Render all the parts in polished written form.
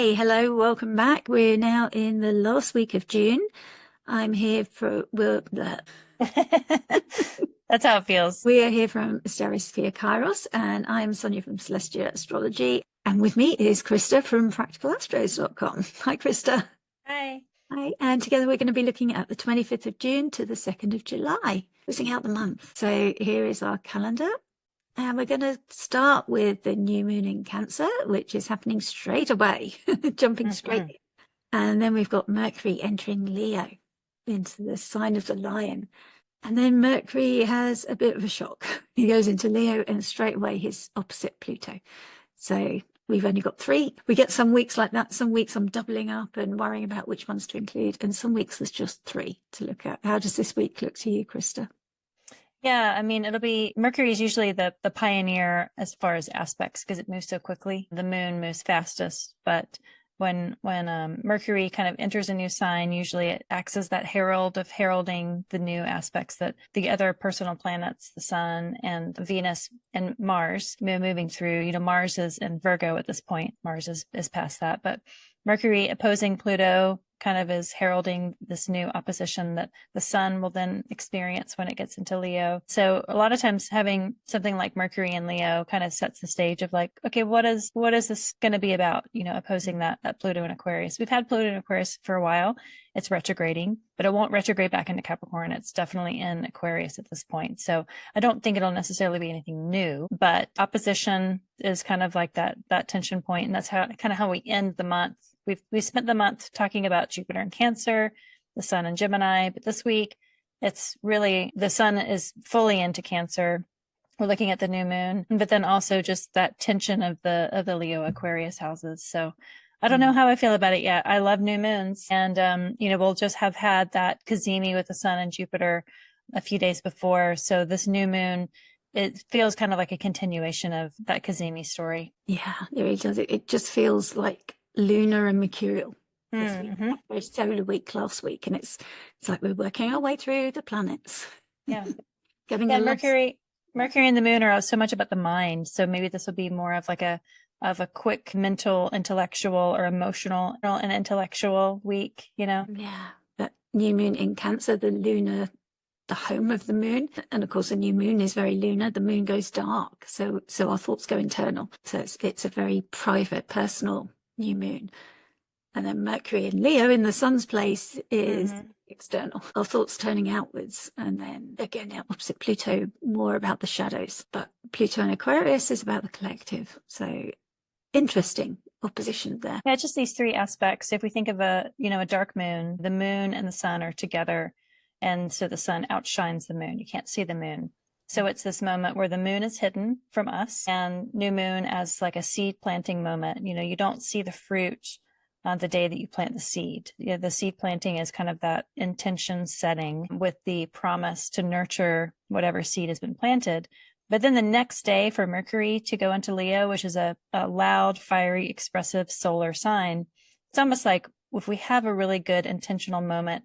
Hey, hello, welcome back. We're now in the last week of June. I'm here for, That's how it feels. we are here from Astrology Kairos, and I'm Sonia from Celestia Astrology. And with me is Christa from practicalastros.com. Hi, Christa. Hi. Hi. And together we're going to be looking at the 25th of June to the 2nd of July, closing out the month. So here is our calendar. And we're going to start with the new moon in Cancer, which is happening straight away, jumping straight in. And then we've got Mercury entering Leo into the sign of the lion. And then Mercury has a bit of a shock. He goes into Leo and straight away he's opposite Pluto. So we've only got 3. We get some weeks like that. Some weeks I'm doubling up and worrying about which ones to include. And some weeks there's just 3 to look at. How does this week look to you, Christa? Yeah, I mean, it'll be Mercury is usually the pioneer as far as aspects because it moves so quickly. The moon moves fastest, but when Mercury kind of enters a new sign, usually it acts as that herald of heralding the new aspects that the other personal planets, the Sun and Venus and Mars, moving through. You know, Mars is in Virgo at this point. Mars is past that, but Mercury opposing Pluto kind of is heralding this new opposition that the Sun will then experience when it gets into Leo. So a lot of times having something like Mercury in Leo kind of sets the stage of like, okay, what is this going to be about? You know, opposing that Pluto in Aquarius. We've had Pluto in Aquarius for a while. It's retrograding, but it won't retrograde back into Capricorn. It's definitely in Aquarius at this point. So I don't think it'll necessarily be anything new, but opposition is kind of like that tension point, and that's how we end the month. We spent the month talking about Jupiter in Cancer, the Sun in Gemini, but this week it's really the Sun is fully into Cancer. We're looking at the new moon, but then also just that tension of the Leo Aquarius houses. So I don't know how I feel about it yet. I love new moons, and we'll just have had that cazimi with the Sun and Jupiter a few days before. So this new moon, it feels kind of like a continuation of that cazimi story. Yeah, it really does. It just feels like Lunar and Mercurial. Mm-hmm. Very solar week last week, and it's like we're working our way through the planets. Yeah. Mercury and the moon are so much about the mind. So maybe this will be more of like a quick mental, intellectual, or emotional and intellectual week, you know? Yeah. That new moon in Cancer, the lunar, the home of the moon. And of course, the new moon is very lunar. The moon goes dark. So our thoughts go internal. So it's a very private, personal new moon. And then Mercury in Leo in the Sun's place is external. Our thoughts turning outwards. And then again, opposite Pluto, more about the shadows. But Pluto in Aquarius is about the collective. So interesting opposition there. Yeah, just these 3 aspects. If we think of a dark moon, the moon and the Sun are together. And so the Sun outshines the moon. You can't see the moon. So it's this moment where the moon is hidden from us, and new moon as like a seed planting moment. You know, you don't see the fruit on the day that you plant the seed. The seed planting is kind of that intention setting with the promise to nurture whatever seed has been planted. But then the next day for Mercury to go into Leo, which is a loud, fiery, expressive solar sign, it's almost like if we have a really good intentional moment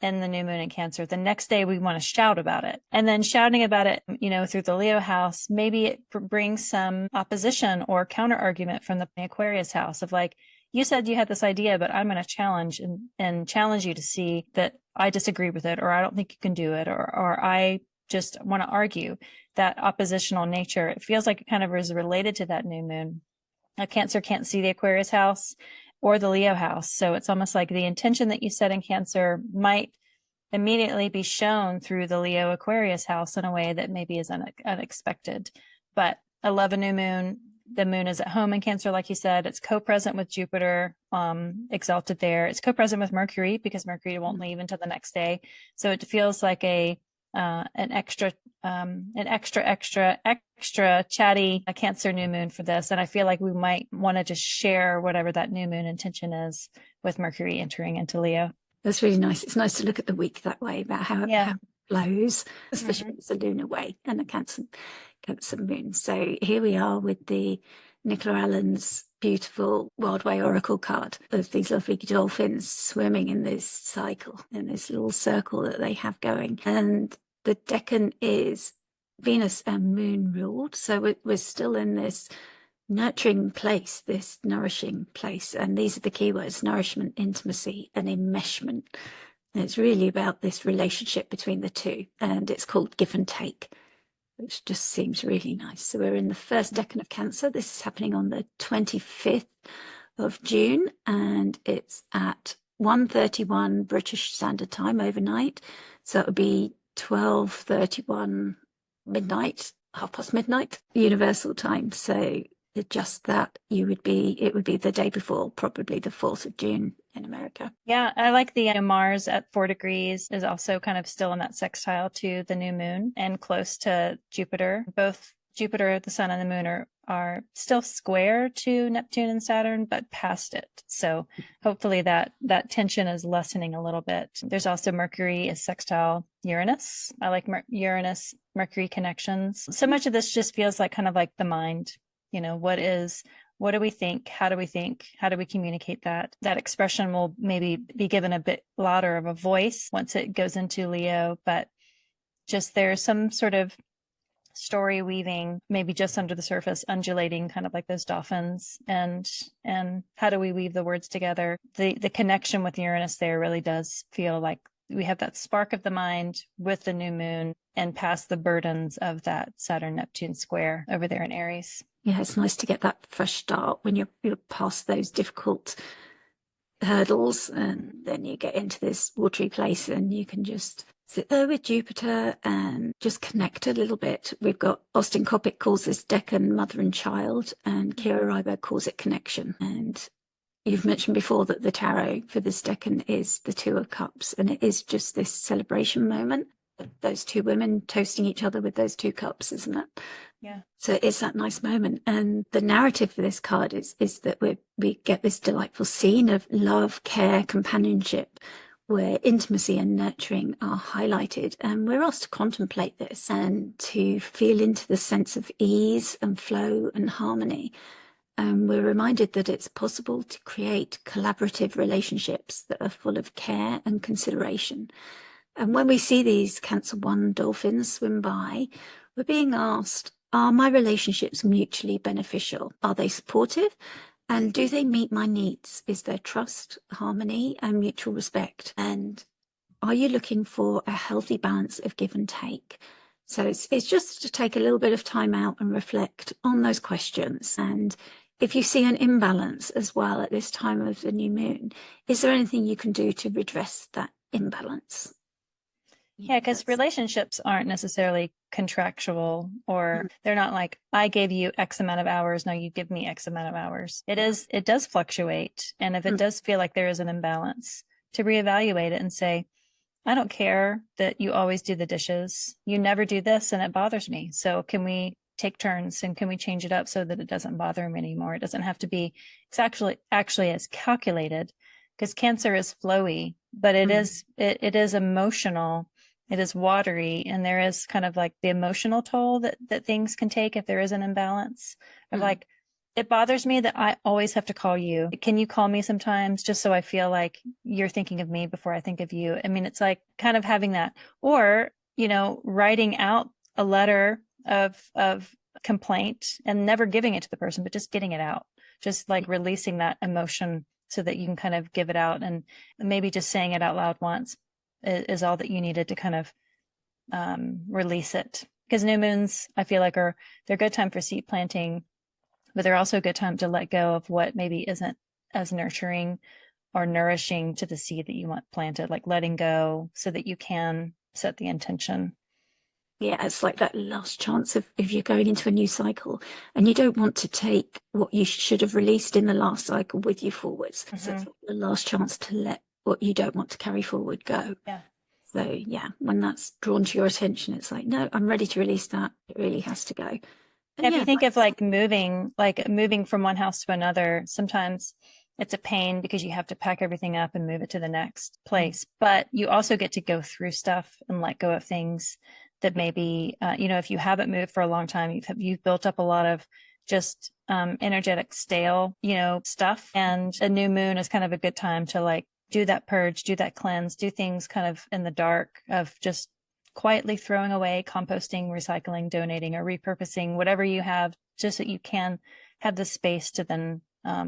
in the new moon in Cancer, the next day we want to shout about it. And then shouting about it, through the Leo house, maybe it brings some opposition or counter argument from the Aquarius house of like, you said you had this idea, but I'm going to challenge and challenge you to see that I disagree with it, or I don't think you can do it, or I just want to argue. That oppositional nature, it feels like it kind of is related to that new moon. A Cancer can't see the Aquarius house or the Leo house. So it's almost like the intention that you set in Cancer might immediately be shown through the Leo Aquarius house in a way that maybe is unexpected. But I love a new moon. The moon is at home in Cancer, like you said. It's co-present with Jupiter, exalted there. It's co-present with Mercury because Mercury won't leave until the next day. So it feels like an extra chatty Cancer new moon for this. And I feel like we might want to just share whatever that new moon intention is with Mercury entering into Leo. That's really nice. It's nice to look at the week that way, about how it flows, especially when it's a lunar way and a Cancer moon. So here we are with the Nicola Allen's beautiful Wild Way Oracle card of these lovely dolphins swimming in this cycle, in this little circle that they have going. And the decan is Venus and Moon ruled. So we're still in this nurturing place, this nourishing place. And these are the keywords: nourishment, intimacy, and enmeshment. And it's really about this relationship between the two. And it's called give and take, which just seems really nice. So we're in the first decan of Cancer. This is happening on the 25th of June, and it's at 1:31 British Standard Time overnight. So it would be 12:31 midnight, half past midnight Universal Time. So just that it would be the day before, probably the 4th of June in America. Yeah, I like the Mars at 4 degrees is also kind of still in that sextile to the new moon and close to Jupiter. Both Jupiter, the sun, and the moon are still square to Neptune and Saturn, but past it. So hopefully that tension is lessening a little bit. There's also Mercury is sextile Uranus. I like Uranus, Mercury connections. So much of this just feels like kind of like the mind. What do we think? How do we think? How do we communicate that? That expression will maybe be given a bit louder of a voice once it goes into Leo, but just there's some sort of story weaving, maybe just under the surface, undulating, kind of like those dolphins. And how do we weave the words together? The connection with Uranus there really does feel like we have that spark of the mind with the new moon and past the burdens of that Saturn-Neptune square over there in Aries. Yeah, it's nice to get that fresh start when you're past those difficult hurdles, and then you get into this watery place and you can just sit there with Jupiter and just connect a little bit. We've got Austin Coppock calls this decan mother and child, and Kira Ryberg calls it connection. And you've mentioned before that the tarot for this decan is the Two of Cups, and it is just this celebration moment of those two women toasting each other with those two cups, isn't it? Yeah. So it's that nice moment. And the narrative for this card is that we get this delightful scene of love, care, companionship, where intimacy and nurturing are highlighted. And we're asked to contemplate this and to feel into the sense of ease and flow and harmony. And we're reminded that it's possible to create collaborative relationships that are full of care and consideration. And when we see these Cancer 1 dolphins swim by, we're being asked, are my relationships mutually beneficial? Are they supportive? And do they meet my needs? Is there trust, harmony, and mutual respect? And are you looking for a healthy balance of give and take? So it's just to take a little bit of time out and reflect on those questions. And if you see an imbalance as well at this time of the new moon, is there anything you can do to redress that imbalance? Yeah, because relationships aren't necessarily contractual, or they're not like, I gave you X amount of hours, now you give me X amount of hours. It does fluctuate. And if it does feel like there is an imbalance, to reevaluate it and say, I don't care that you always do the dishes. You never do this and it bothers me. So can we take turns and can we change it up so that it doesn't bother me anymore? It doesn't have to be, it's actually as calculated, because Cancer is flowy, but it is emotional. It is watery, and there is kind of like the emotional toll that things can take if there is an imbalance. Of like, it bothers me that I always have to call you. Can you call me sometimes just so I feel like you're thinking of me before I think of you? I mean, it's like kind of having that, or, writing out a letter of complaint and never giving it to the person, but just getting it out, just like releasing that emotion so that you can kind of give it out, and maybe just saying it out loud once is all that you needed to kind of release it. Because new moons, I feel like they're a good time for seed planting, but they're also a good time to let go of what maybe isn't as nurturing or nourishing to the seed that you want planted, like letting go so that you can set the intention. Yeah, it's like that last chance of if you're going into a new cycle and you don't want to take what you should have released in the last cycle with you forwards. Mm-hmm. So it's like the last chance to let what you don't want to carry forward go. Yeah. So yeah, when that's drawn to your attention, it's like, no, I'm ready to release that. It really has to go. And if you think of moving from one house to another, sometimes it's a pain because you have to pack everything up and move it to the next place. But you also get to go through stuff and let go of things that maybe, if you haven't moved for a long time, you've built up a lot of just energetic stale, stuff. And a new moon is kind of a good time to like do that purge, do that cleanse, do things kind of in the dark of just quietly throwing away, composting, recycling, donating, or repurposing whatever you have, just so you can have the space to then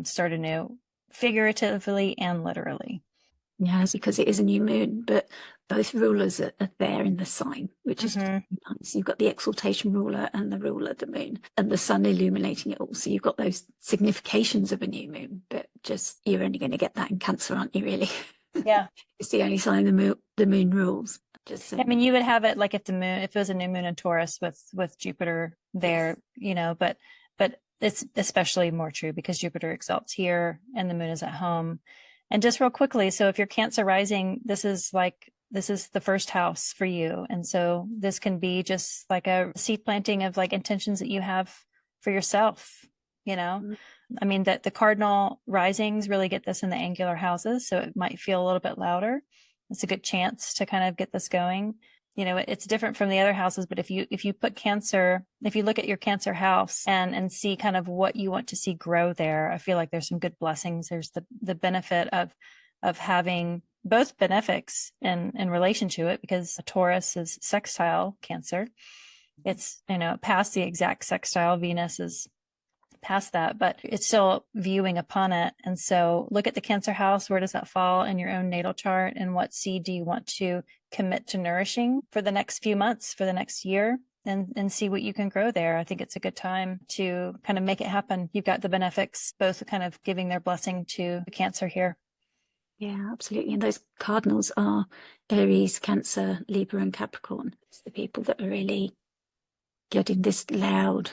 start anew, figuratively and literally. Yes, because it is a new moon, but both rulers are there in the sign, which is nice. You've got the exaltation ruler and the ruler, the moon, and the sun illuminating it all. So you've got those significations of a new moon, but just you're only going to get that in Cancer, aren't you, really? Yeah. It's the only sign the moon rules. Just I mean, you would have it like if it was a new moon in Taurus with Jupiter there, yes. But it's especially more true because Jupiter exalts here and the moon is at home. And just real quickly, so if you're Cancer rising, this is the first house for you. And so this can be just like a seed planting of like intentions that you have for yourself, Mm-hmm. I mean, that the cardinal risings really get this in the angular houses. So it might feel a little bit louder. It's a good chance to kind of get this going. It's different from the other houses, but if you put Cancer, if you look at your Cancer house and see kind of what you want to see grow there, I feel like there's some good blessings. There's the benefit of having both benefics in relation to it, because Taurus is sextile Cancer. It's, past the exact sextile. Venus is past that, but it's still viewing upon it. And so look at the Cancer house. Where does that fall in your own natal chart? And what seed do you want to commit to nourishing for the next few months, for the next year, and see what you can grow there? I think it's a good time to kind of make it happen. You've got the benefics, both kind of giving their blessing to the Cancer here. Yeah, absolutely. And those cardinals are Aries, Cancer, Libra, and Capricorn. It's the people that are really getting this loudness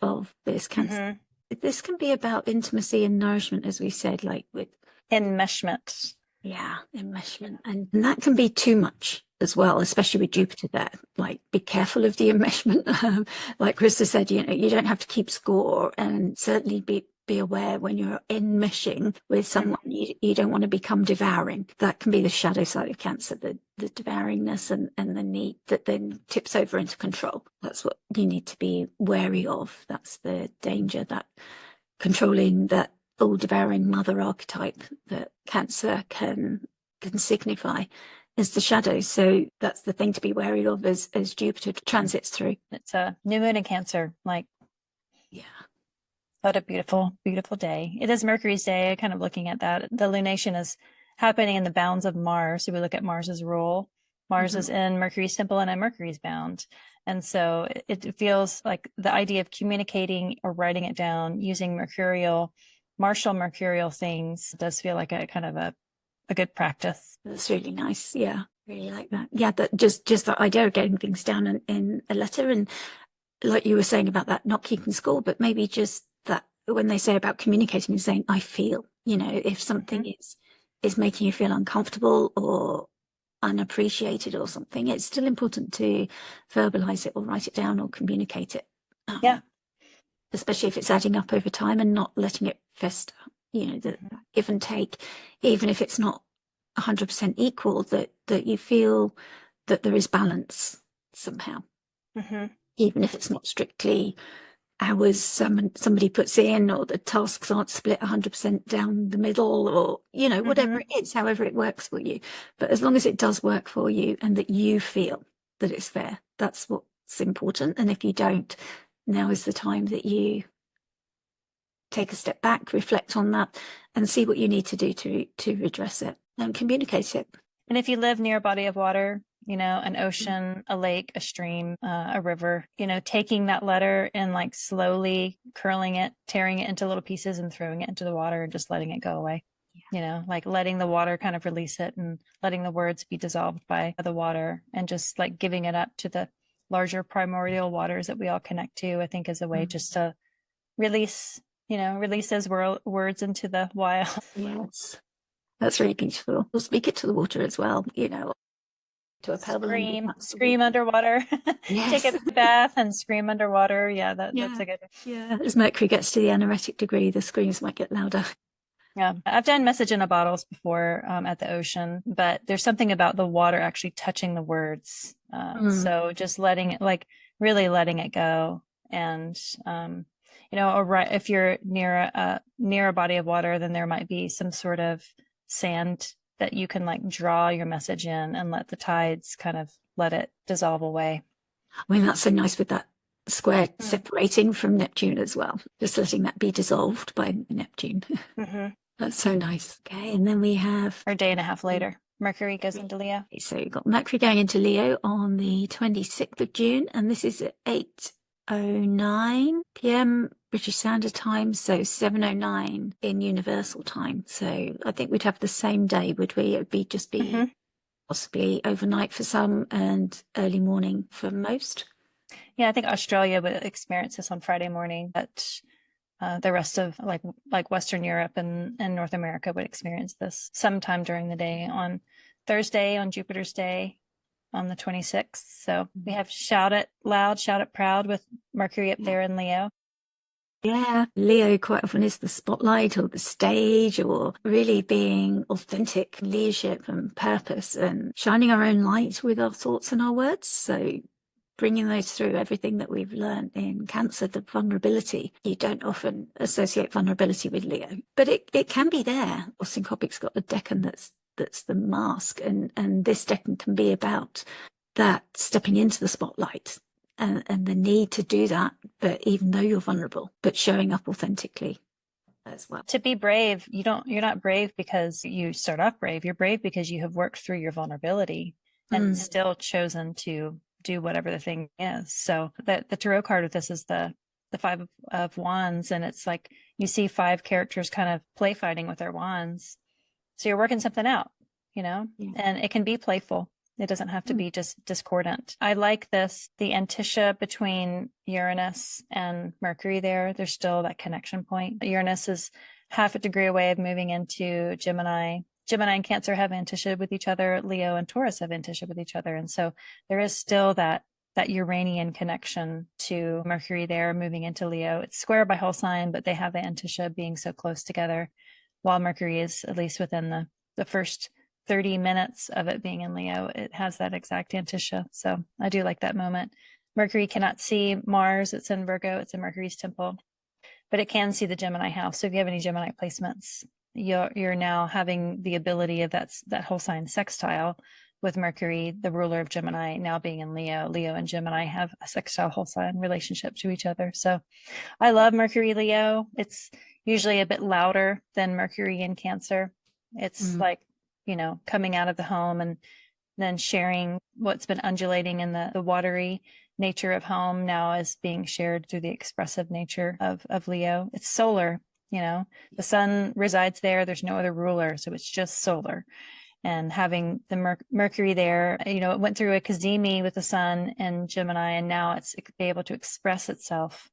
of this Cancer. Mm-hmm. This can be about intimacy and nourishment, as we said, like with enmeshment. Yeah, enmeshment. And that can be too much as well, especially with Jupiter there. Like, be careful of the enmeshment. Like Christa said, you don't have to keep score, and certainly be aware when you're enmeshing with someone, you don't want to become devouring. That can be the shadow side of Cancer, the devouringness and the need that then tips over into control. That's what you need to be wary of. That's the danger, that controlling, that all-devouring mother archetype that Cancer can signify is the shadow. So that's the thing to be wary of as Jupiter transits through. It's a new moon in Cancer, yeah. What a beautiful, beautiful day. It is Mercury's day. Kind of looking at that. The lunation is happening in the bounds of Mars. So we look at Mars's rule. Mars is in Mercury's temple and in Mercury's bound. And so it feels like the idea of communicating or writing it down using Mercurial, martial Mercurial things does feel like a kind of a good practice. That's really nice. Yeah, really like that. Yeah, that just that idea of getting things down in a letter, and like you were saying about that, not keeping score, but maybe just that when they say about communicating and saying, I feel, if something is making you feel uncomfortable or unappreciated or something, it's still important to verbalize it or write it down or communicate it. Yeah. Especially if it's adding up over time and not letting it fester, the give and take, even if it's not 100% equal, that you feel that there is balance somehow. Even if it's not strictly hours somebody puts in, or the tasks aren't split 100% down the middle, or whatever it is, however it works for you. But as long as it does work for you and that you feel that it's fair, that's what's important. And if you don't, now is the time that you take a step back, reflect on that, and see what you need to do to redress it and communicate it. And if you live near a body of water, an ocean, a lake, a stream, a river, taking that letter and slowly curling it, tearing it into little pieces and throwing it into the water and just letting it go away. Letting the water kind of release it and letting the words be dissolved by the water, and just giving it up to the larger primordial waters that we all connect to, I think is a way just to release those words into the wild. Yes. That's really beautiful. We'll speak it to the water as well, to a pebble. Scream underwater. Yes. Take a bath and scream underwater. Yeah, that's a good one. Yeah, as Mercury gets to the anoretic degree, the screams might get louder. Yeah, I've done message in a bottles before at the ocean, but there's something about the water actually touching the words. So just letting it, really letting it go. And, if you're near a body of water, then there might be some sort of sand that you can draw your message in and let the tides kind of let it dissolve away. I mean, that's so nice with that square separating from Neptune as well, just letting that be dissolved by Neptune. That's so nice. Okay, and then we have Or a day and a half later, Mercury goes into Leo. So you've got Mercury going into Leo on the 26th of June, and this is at 8:09 p.m. British Standard Time, so 7:09 in Universal Time. So I think we'd have the same day, would we? It would be possibly overnight for some and early morning for most. Yeah, I think Australia would experience this on Friday morning, but the rest of like Western Europe and North America would experience this sometime during the day on Thursday, on Jupiter's day, on the 26th. So we have shout it loud, shout it proud with Mercury up there in Leo. Yeah, Leo quite often is the spotlight or the stage, or really being authentic leadership and purpose and shining our own light with our thoughts and our words. So bringing those through, everything that we've learned in Cancer, the vulnerability. You don't often associate vulnerability with Leo, but it can be there. Or Syncopic's got a decan that's the mask, and this decan can be about that stepping into the spotlight and the need to do that, but even though you're vulnerable, but showing up authentically as well. To be brave, you're not brave because you start off brave. You're brave because you have worked through your vulnerability and still chosen to do whatever the thing is. So the tarot card with this is the Five of Wands, and it's like you see 5 characters kind of play fighting with their wands. So you're working something out, and it can be playful. It doesn't have to be just discordant. I like this, the antitia between Uranus and Mercury there. There's still that connection point. Uranus is half a degree away of moving into Gemini. Gemini and Cancer have antitia with each other. Leo and Taurus have antitia with each other. And so there is still that Uranian connection to Mercury there moving into Leo. It's square by whole sign, but they have the antitia being so close together, while Mercury is at least within the first 30 minutes of it being in Leo. It has that exact antitia. So I do like that moment. Mercury cannot see Mars. It's in Virgo. It's in Mercury's temple, but it can see the Gemini house. So if you have any Gemini placements, you're now having the ability of that whole sign sextile with Mercury, the ruler of Gemini, now being in Leo. Leo and Gemini have a sextile whole sign relationship to each other. So I love Mercury Leo. It's usually a bit louder than Mercury in Cancer. It's like, coming out of the home and then sharing what's been undulating in the watery nature of home now is being shared through the expressive nature of Leo. It's solar, the sun resides there. There's no other ruler. So it's just solar. And having the Mercury there, it went through a cazimi with the sun and Gemini, and now it's able to express itself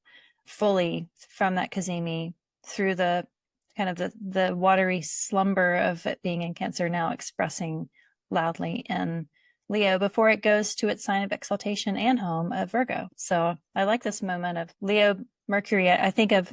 fully from that cazimi through the kind of the watery slumber of it being in Cancer, now expressing loudly in Leo before it goes to its sign of exaltation and home of Virgo. So I like this moment of Leo Mercury. I think of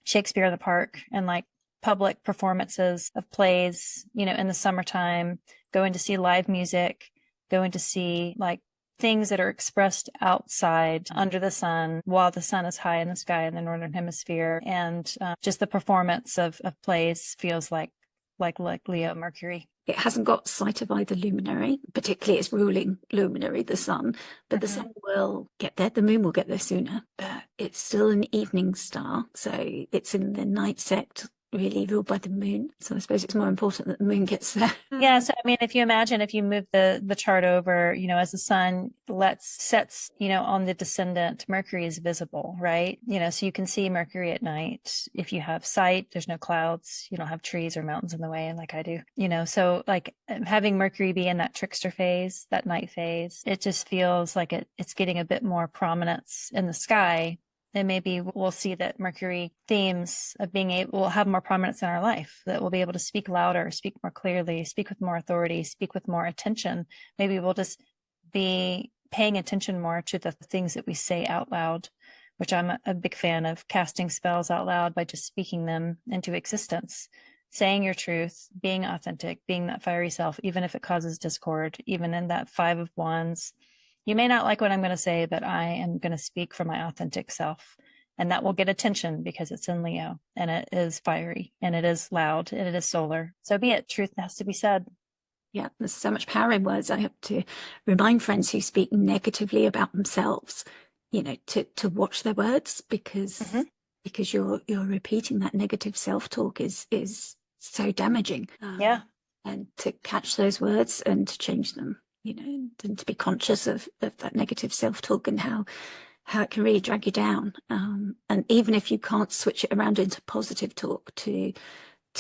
Shakespeare in the Park and like public performances of plays, in the summertime, going to see live music, going to see like things that are expressed outside under the sun while the sun is high in the sky in the northern hemisphere. And just the performance of plays feels like Leo Mercury. It hasn't got sight of either luminary, particularly its ruling luminary, the sun, but the sun will get there. The moon will get there sooner, but it's still an evening star. So it's in the night sect, really ruled by the moon. So I suppose it's more important that the moon gets there. Yeah. So, I mean, if you move the chart over, as the sun sets, on the descendant, Mercury is visible, right? So you can see Mercury at night. If you have sight, there's no clouds, you don't have trees or mountains in the way like I do, so like having Mercury be in that trickster phase, that night phase, it just feels like it's getting a bit more prominence in the sky. And maybe we'll see that Mercury themes of will have more prominence in our life, that we'll be able to speak louder, speak more clearly, speak with more authority, speak with more attention. Maybe we'll just be paying attention more to the things that we say out loud, which I'm a big fan of, casting spells out loud by just speaking them into existence, saying your truth, being authentic, being that fiery self, even if it causes discord, even in that Five of Wands. You may not like what I'm going to say, but I am going to speak from my authentic self. And that will get attention because it's in Leo and it is fiery and it is loud and it is solar. So be it. Truth has to be said. Yeah, there's so much power in words. I have to remind friends who speak negatively about themselves to watch their words, because you're repeating that negative self-talk is so damaging. Yeah. And to catch those words and to change them, and to be conscious of that negative self-talk and how it can really drag you down. And even if you can't switch it around into positive talk, to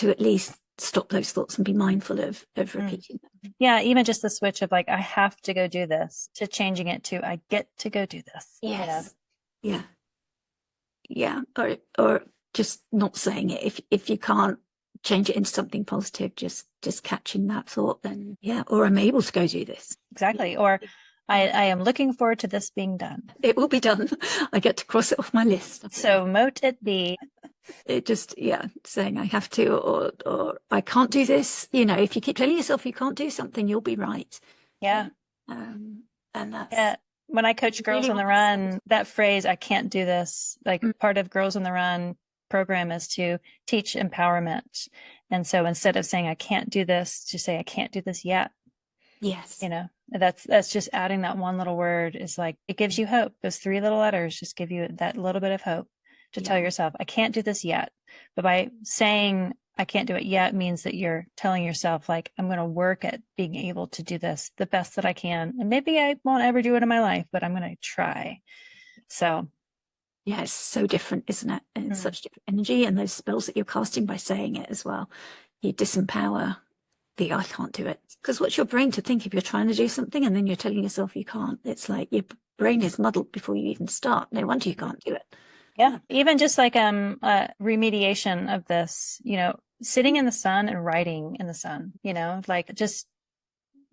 at least stop those thoughts and be mindful of repeating them. Yeah, even just the switch of like, I have to go do this, to changing it to I get to go do this. Yes. Yeah. Or just not saying it. If you can't change it into something positive, just catching that thought, then or I'm able to go do this. Exactly. Or I am looking forward to this being done. It will be done. I get to cross it off my list. So mote it be. It just, saying I have to, or I can't do this. If you keep telling yourself you can't do something, you'll be right. Yeah. And that's when I coach Girls on the Run, that phrase, I can't do this, like part of Girls on the Run program is to teach empowerment. And so instead of saying I can't do this, to say I can't do this yet. Yes. That's just adding that one little word is like, it gives you hope. Those 3 little letters just give you that little bit of hope to tell yourself, I can't do this yet. But by saying I can't do it yet means that you're telling yourself, like, I'm going to work at being able to do this the best that I can. And maybe I won't ever do it in my life, but I'm going to try. So. Yeah, it's so different, isn't it? And it's such different energy, and those spells that you're casting by saying it as well. You disempower the I can't do it. Because what's your brain to think if you're trying to do something and then you're telling yourself you can't? It's like your brain is muddled before you even start. No wonder you can't do it. Yeah. Even just like remediation of this, sitting in the sun and writing in the sun, like just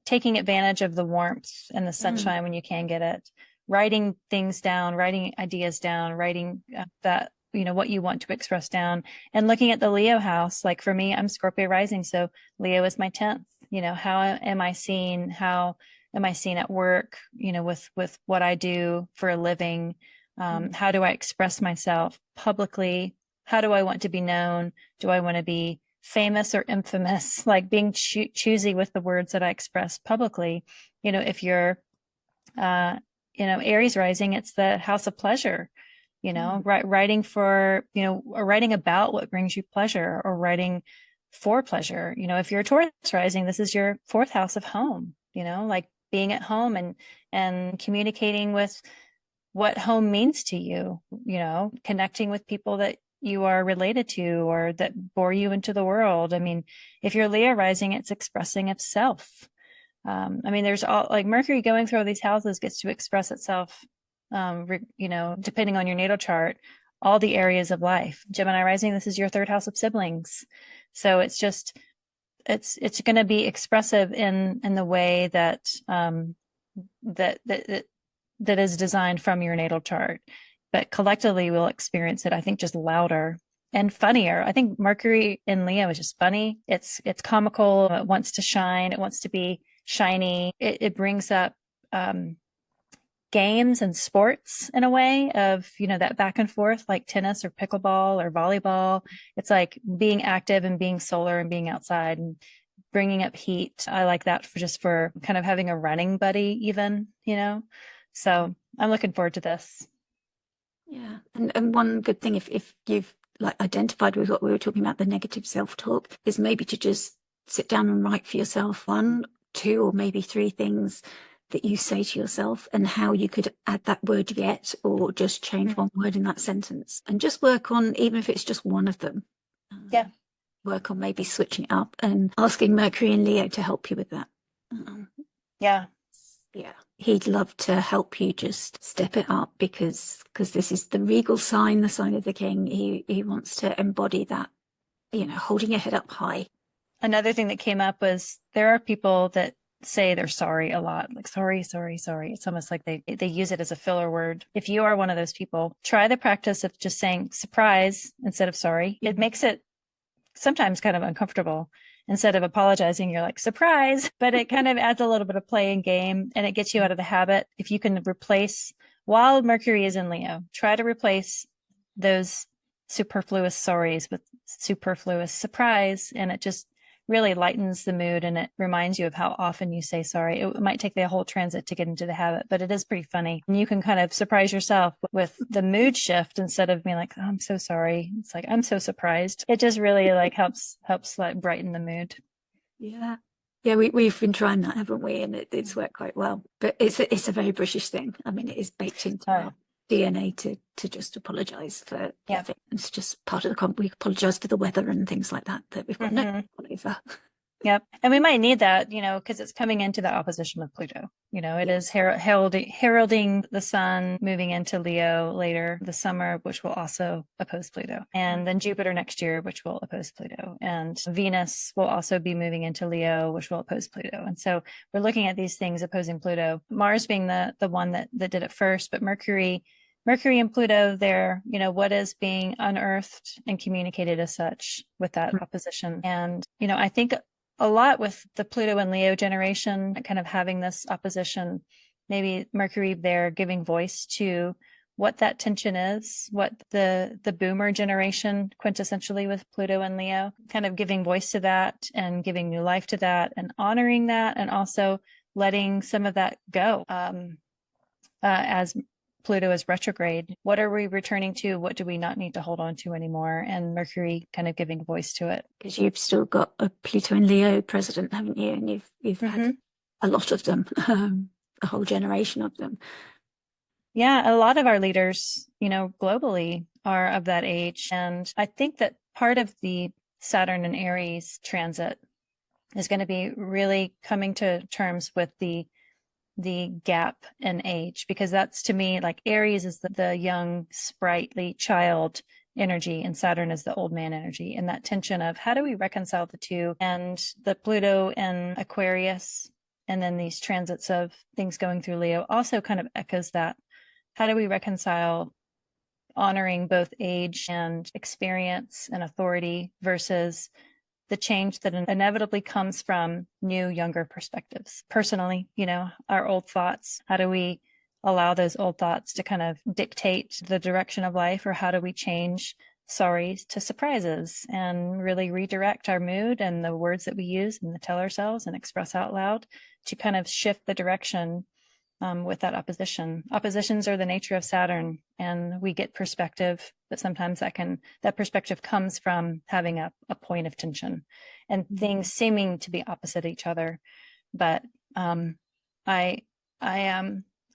taking advantage of the warmth and the sunshine when you can get it, writing things down, writing ideas down, writing that, what you want to express down, and looking at the Leo house. Like for me, I'm Scorpio rising. So Leo is my 10th. How am I seen? How am I seen at work, with what I do for a living? How do I express myself publicly? How do I want to be known? Do I want to be famous or infamous? Like being choosy with the words that I express publicly. If you're, Aries rising, it's the house of pleasure, writing for, or writing about what brings you pleasure, or writing for pleasure. If you're a Taurus rising, this is your 4th house of home, like being at home and communicating with what home means to you, connecting with people that you are related to or that bore you into the world. I mean, if you're Leo rising, it's expressing of self. There's all like Mercury going through all these houses gets to express itself, depending on your natal chart, all the areas of life. Gemini rising, this is your 3rd house of siblings. So it's just, it's going to be expressive in the way that, that is designed from your natal chart, but collectively we'll experience it, I think, just louder and funnier. I think Mercury in Leo is just funny. It's comical. It wants to shine. It wants to be shiny. It brings up games and sports in a way of, that back and forth, like tennis or pickleball or volleyball. It's like being active and being solar and being outside and bringing up heat. I like that for kind of having a running buddy even, So I'm looking forward to this. Yeah. And one good thing, if you've like identified with what we were talking about, the negative self-talk, is maybe to just sit down and write for yourself 1, 2, or maybe 3 things that you say to yourself, and how you could add that word yet, or just change one word in that sentence, and just work on, even if it's just one of them. Work on maybe switching it up and asking Mercury and Leo to help you with that. Yeah. He'd love to help you just step it up, because this is the regal sign, the sign of the king. He wants to embody that, holding your head up high. Another thing that came up was there are people that say they're sorry a lot, like sorry. It's almost like they use it as a filler word. If you are one of those people, try the practice of just saying surprise instead of sorry. It makes it sometimes kind of uncomfortable. Instead of apologizing, you're like, surprise, but it kind of adds a little bit of play and game, and it gets you out of the habit. If you can replace, while Mercury is in Leo, try to replace those superfluous sorries with superfluous surprise, and it just really lightens the mood, and it reminds you of how often you say sorry. It might take the whole transit to get into the habit, but it is pretty funny. And you can kind of surprise yourself with the mood shift instead of being like, oh, I'm so sorry. It's like, I'm so surprised. It just really like helps like brighten the mood. Yeah. Yeah, we've been trying that, haven't we? And it's worked quite well. But it's a very British thing. I mean, it is baked into our DNA to just apologise for everything. It's just part of the we apologise for the weather and things like that we've got no control over. Yep. And we might need that, because it's coming into the opposition with Pluto. It is heralding the sun moving into Leo later this summer, which will also oppose Pluto. And then Jupiter next year, which will oppose Pluto. And Venus will also be moving into Leo, which will oppose Pluto. And so we're looking at these things opposing Pluto, Mars being the one that did it first, but Mercury and Pluto there, what is being unearthed and communicated as such with that opposition. And, I think a lot with the Pluto and Leo generation, kind of having this opposition, maybe Mercury there giving voice to what that tension is, what the boomer generation quintessentially with Pluto and Leo, kind of giving voice to that and giving new life to that and honoring that, and also letting some of that go as Pluto is retrograde. What are we returning to? What do we not need to hold on to anymore? And Mercury kind of giving voice to it. Because you've still got a Pluto and Leo president, haven't you? And you've had a lot of them, a whole generation of them. Yeah, a lot of our leaders, globally are of that age. And I think that part of the Saturn and Aries transit is going to be really coming to terms with the gap in age, because that's, to me, like Aries is the young, sprightly child energy, and Saturn is the old man energy. And that tension of how do we reconcile the two? And the Pluto and Aquarius, and then these transits of things going through Leo also kind of echoes that. How do we reconcile honoring both age and experience and authority versus the change that inevitably comes from new, younger perspectives? Personally, our old thoughts, how do we allow those old thoughts to kind of dictate the direction of life? Or how do we change sorries to surprises and really redirect our mood and the words that we use and tell ourselves and express out loud to kind of shift the direction with that opposition? Oppositions are the nature of Saturn, and we get perspective, but sometimes that perspective comes from having a point of tension and things seeming to be opposite each other. But I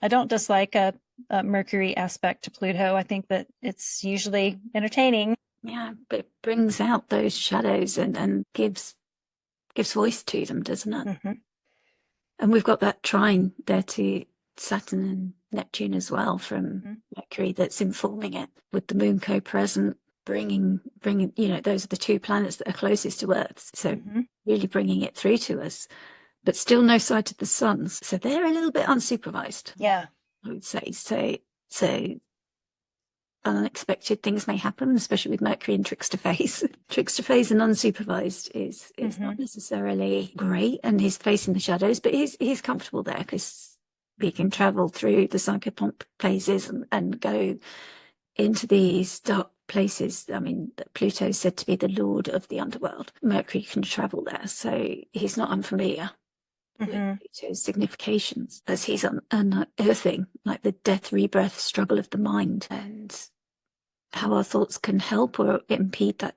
don't dislike a Mercury aspect to Pluto. I think that it's usually entertaining. Yeah, but it brings out those shadows and gives voice to them, doesn't it? And we've got that trine there to Saturn and Neptune as well from Mercury that's informing it, with the moon co-present, bringing those are the two planets that are closest to Earth, so really bringing it through to us, but still no sight of the suns, so they're a little bit unsupervised. Yeah, I would say so. Unexpected things may happen, especially with Mercury in trickster phase. Trickster phase and unsupervised is not necessarily great, and he's facing the shadows, but he's comfortable there because he can travel through the psychopomp phases and go into these dark places. I mean, Pluto is said to be the lord of the underworld. Mercury can travel there, so he's not unfamiliar with Pluto's significations, as he's unearthing like the death, rebirth, struggle of the mind, and how our thoughts can help or impede that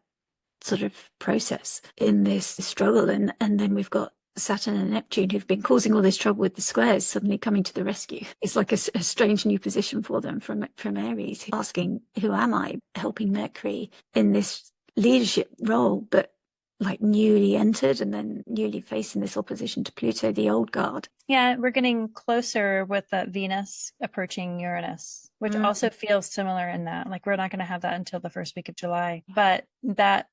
sort of process in this struggle. And then we've got Saturn and Neptune, who've been causing all this trouble with the squares, suddenly coming to the rescue. It's like a strange new position for them from Aries, asking, who am I? Helping Mercury in this leadership role, but like newly entered and then newly facing this opposition to Pluto, the old guard. Yeah, we're getting closer with Venus approaching Uranus, which also feels similar in that. Like, we're not going to have that until the first week of July. But that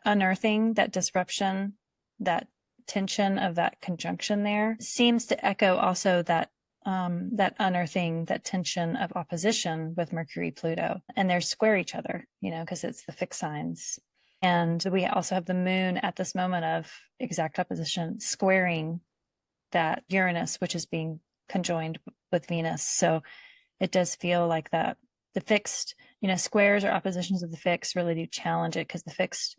unearthing, that disruption, that tension of that conjunction there seems to echo also that unearthing, that tension of opposition with Mercury, Pluto, and they're square each other, because it's the fixed signs. And we also have the moon at this moment of exact opposition squaring that Uranus, which is being conjoined with Venus. So it does feel like that the fixed, squares or oppositions of the fixed really do challenge it, because the fixed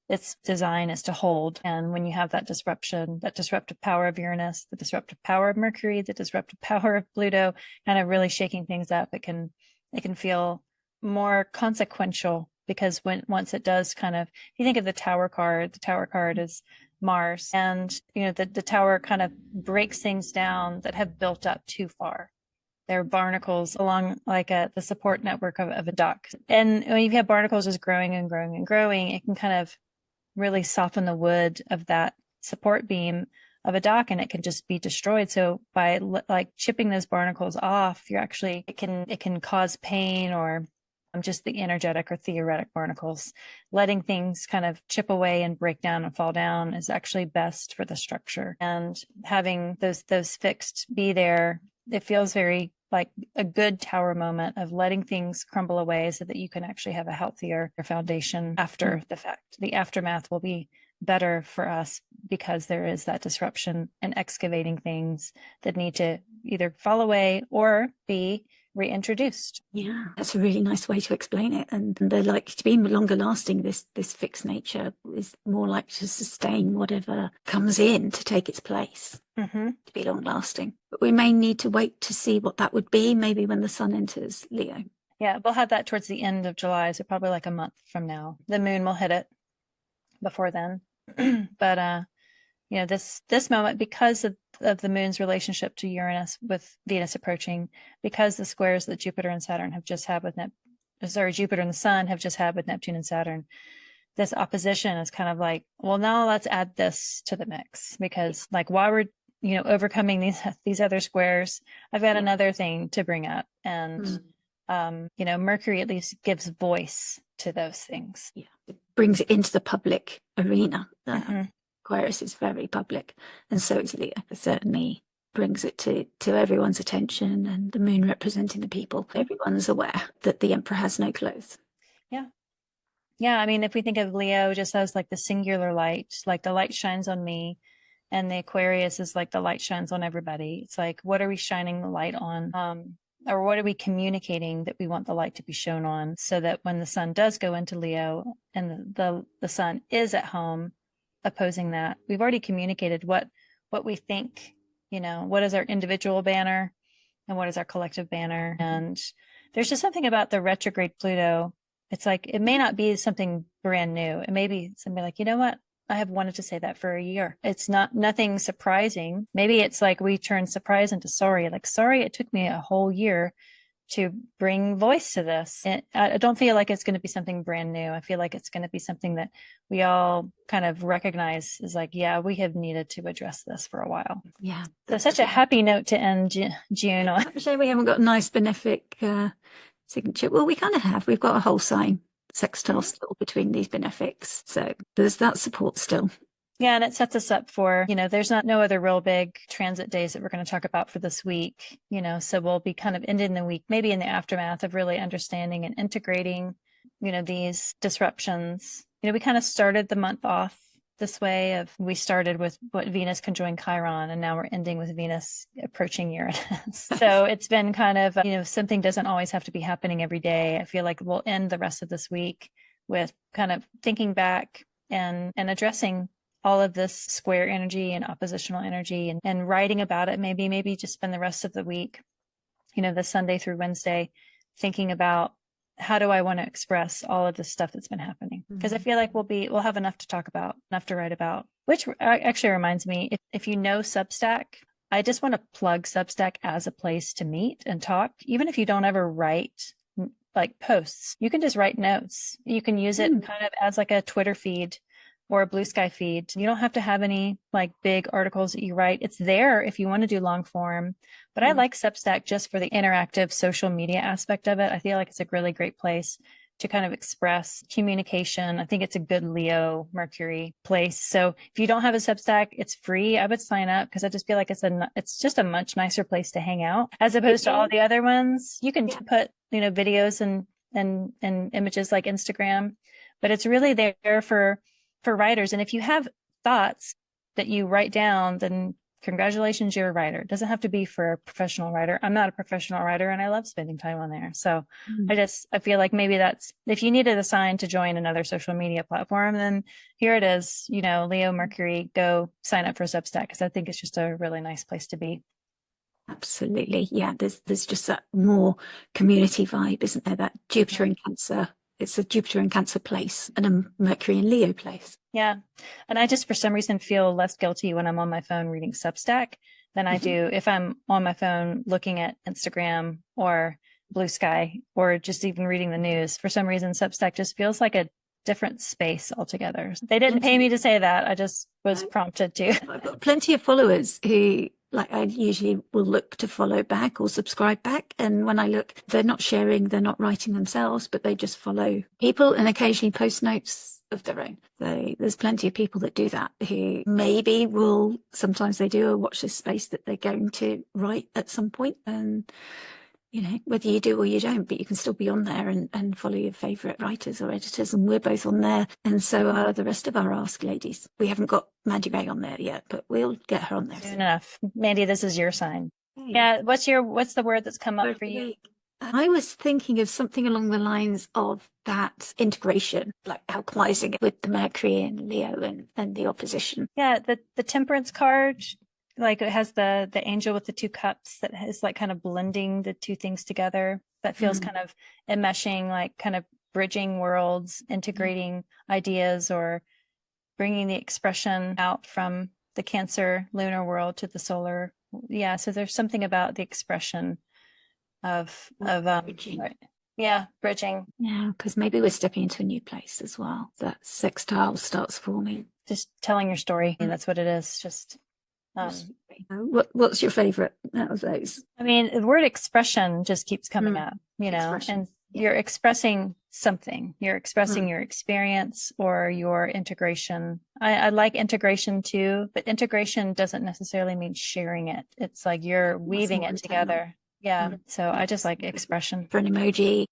its design is to hold. And when you have that disruption, that disruptive power of Uranus, the disruptive power of Mercury, the disruptive power of Pluto, kind of really shaking things up, it can feel more consequential, because once it does kind of, if you think of the tower card is Mars, and the tower kind of breaks things down that have built up too far. There are barnacles along like the support network of a dock. And when you have barnacles just growing and growing and growing, it can kind of really soften the wood of that support beam of a dock, and it can just be destroyed. So by like chipping those barnacles off, it can cause pain, or just the energetic or theoretic barnacles. Letting things kind of chip away and break down and fall down is actually best for the structure. And having those fixed be there, it feels very like a good tower moment of letting things crumble away so that you can actually have a healthier foundation after the fact. The aftermath will be better for us because there is that disruption and excavating things that need to either fall away or be reintroduced. Yeah, that's a really nice way to explain it. And they're like to be longer lasting. This fixed nature is more likely to sustain whatever comes in to take its place, to be long lasting. But we may need to wait to see what that would be, maybe when the sun enters Leo. Yeah, we'll have that towards the end of July, so probably like a month from now. The moon will hit it before then. But this moment, because of the moon's relationship to Uranus with Venus approaching, because the squares that Jupiter and Saturn have just had with Jupiter and the Sun have just had with Neptune and Saturn, this opposition is kind of like, well, now let's add this to the mix, because like while we're overcoming these other squares, I've got another thing to bring up, and Mercury at least gives voice to those things. Yeah, it brings it into the public arena. Aquarius is very public, and so is Leo. It certainly brings it to everyone's attention, and the moon representing the people. Everyone's aware that the emperor has no clothes. Yeah, I mean, if we think of Leo just as like the singular light, like the light shines on me, and the Aquarius is like the light shines on everybody. It's like, what are we shining the light on? Or what are we communicating that we want the light to be shown on, so that when the sun does go into Leo and the sun is at home opposing that, we've already communicated what we think, what is our individual banner and what is our collective banner. And there's just something about the retrograde Pluto. It's like, it may not be something brand new. It may be something like, you know what? I have wanted to say that for a year. It's nothing surprising. Maybe it's like we turn surprise into sorry. Like, sorry, it took me a whole year to bring voice to this. And I don't feel like it's going to be something brand new. I feel like it's going to be something that we all kind of recognize is like, yeah, we have needed to address this for a while. Yeah. So such a happy note to end June on. I'm sure we haven't got a nice benefic signature. Well, we kind of have. We've got a whole sign sextile still between these benefics. So there's that support still. Yeah, and it sets us up for, there's no other real big transit days that we're going to talk about for this week, so we'll be kind of ending the week, maybe in the aftermath of really understanding and integrating, these disruptions. We kind of started the month off this way we started with what Venus conjoined Chiron, and now we're ending with Venus approaching Uranus. So it's been kind of, something doesn't always have to be happening every day. I feel like we'll end the rest of this week with kind of thinking back and addressing all of this square energy and oppositional energy and writing about it. Maybe just spend the rest of the week, the Sunday through Wednesday, thinking about how do I want to express all of this stuff that's been happening? Because I feel like we'll have enough to talk about, enough to write about, which actually reminds me, if you know Substack, I just want to plug Substack as a place to meet and talk. Even if you don't ever write like posts, you can just write notes. You can use it kind of as like a Twitter feed or a Blue Sky feed. You don't have to have any like big articles that you write. It's there if you want to do long form. But I like Substack just for the interactive social media aspect of it. I feel like it's a really great place to kind of express communication. I think it's a good Leo Mercury place. So if you don't have a Substack, it's free. I would sign up because I just feel like it's just a much nicer place to hang out as opposed to all the other ones. You can put, videos and images like Instagram, but it's really there for writers. And if you have thoughts that you write down, then congratulations, you're a writer. It doesn't have to be for a professional writer. I'm not a professional writer, and I love spending time on there. So I feel like maybe that's, if you needed a sign to join another social media platform, then here it is, Leo, Mercury, go sign up for Substack, because I think it's just a really nice place to be. Absolutely. Yeah. There's just that more community vibe, isn't there? That Jupiter in Cancer. It's a Jupiter in Cancer place and a Mercury in Leo place. Yeah. And I just, for some reason, feel less guilty when I'm on my phone reading Substack than I do if I'm on my phone looking at Instagram or Blue Sky or just even reading the news. For some reason, Substack just feels like a different space altogether. They didn't pay me to say that. I just was prompted to. I've got plenty of followers who, like, I usually will look to follow back or subscribe back. And when I look, they're not sharing, they're not writing themselves, but they just follow people and occasionally post notes of their own. So there's plenty of people that do that, who maybe will, sometimes they do a watch this space that they're going to write at some point. And whether you do or you don't, but you can still be on there and follow your favourite writers or editors. And we're both on there. And so are the rest of our Ask Ladies. We haven't got Mandy Ray on there yet, but we'll get her on there soon enough. Mandy, this is your sign. Hey. Yeah. What's the word that's come up for you? I was thinking of something along the lines of that integration, like alchemizing it with the Mercury and Leo and the opposition. Yeah. The Temperance card, like it has the angel with the two cups that is like kind of blending the two things together. That feels kind of enmeshing, like kind of bridging worlds, integrating ideas, or bringing the expression out from the Cancer lunar world to the solar. Yeah. So there's something about the expression of bridging. Bridging. Yeah, because maybe we're stepping into a new place as well. That sextile starts forming. Just telling your story. And that's what it is. Just what's your favorite out of those? I mean, the word expression just keeps coming up, and you're expressing something. You're expressing your experience or your integration. I like integration too, but integration doesn't necessarily mean sharing it. It's like you're weaving it together. Yeah. So I just like expression. For an emoji.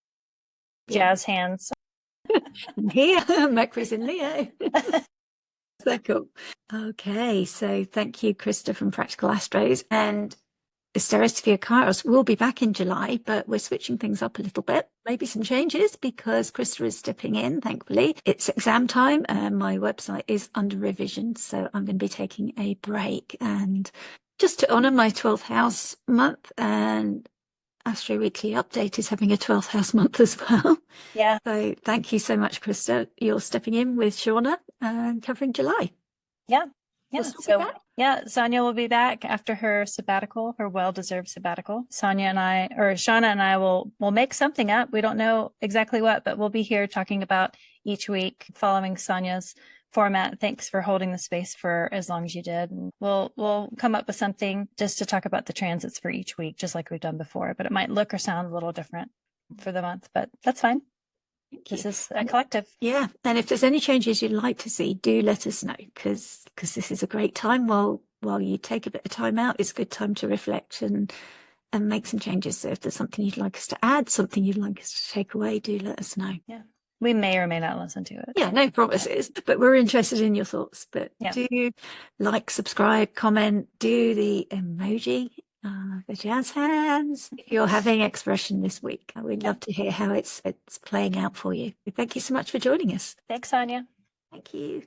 Jazz hands. And here, Mercury's in Leo. So cool. Okay, so thank you, Christa from Practical Astros. And Astrology Kairos will be back in July, but we're switching things up a little bit. Maybe some changes because Christa is stepping in, thankfully. It's exam time and my website is under revision, so I'm going to be taking a break. And just to honour my 12th house month, and Astro Weekly Update is having a 12th house month as well. Yeah. So thank you so much, Christa. You're stepping in with Shauna and covering July. Yeah. Yeah. Sonia will be back after her sabbatical, her well-deserved sabbatical. Shauna and I will make something up. We don't know exactly what, but we'll be here talking about each week, following Sonia's format. Thanks for holding the space for as long as you did. And we'll come up with something just to talk about the transits for each week, just like we've done before. But it might look or sound a little different for the month, but that's fine. This is a collective. Yeah. And if there's any changes you'd like to see, do let us know, because this is a great time while you take a bit of time out. It's a good time to reflect and make some changes. So if there's something you'd like us to add, something you'd like us to take away, do let us know. Yeah. We may or may not listen to it. Yeah, no promises, but we're interested in your thoughts. But do like, subscribe, comment, do the emoji, the jazz hands. If you're having expression this week, we'd love to hear how it's playing out for you. Thank you so much for joining us. Thanks, Sonia. Thank you.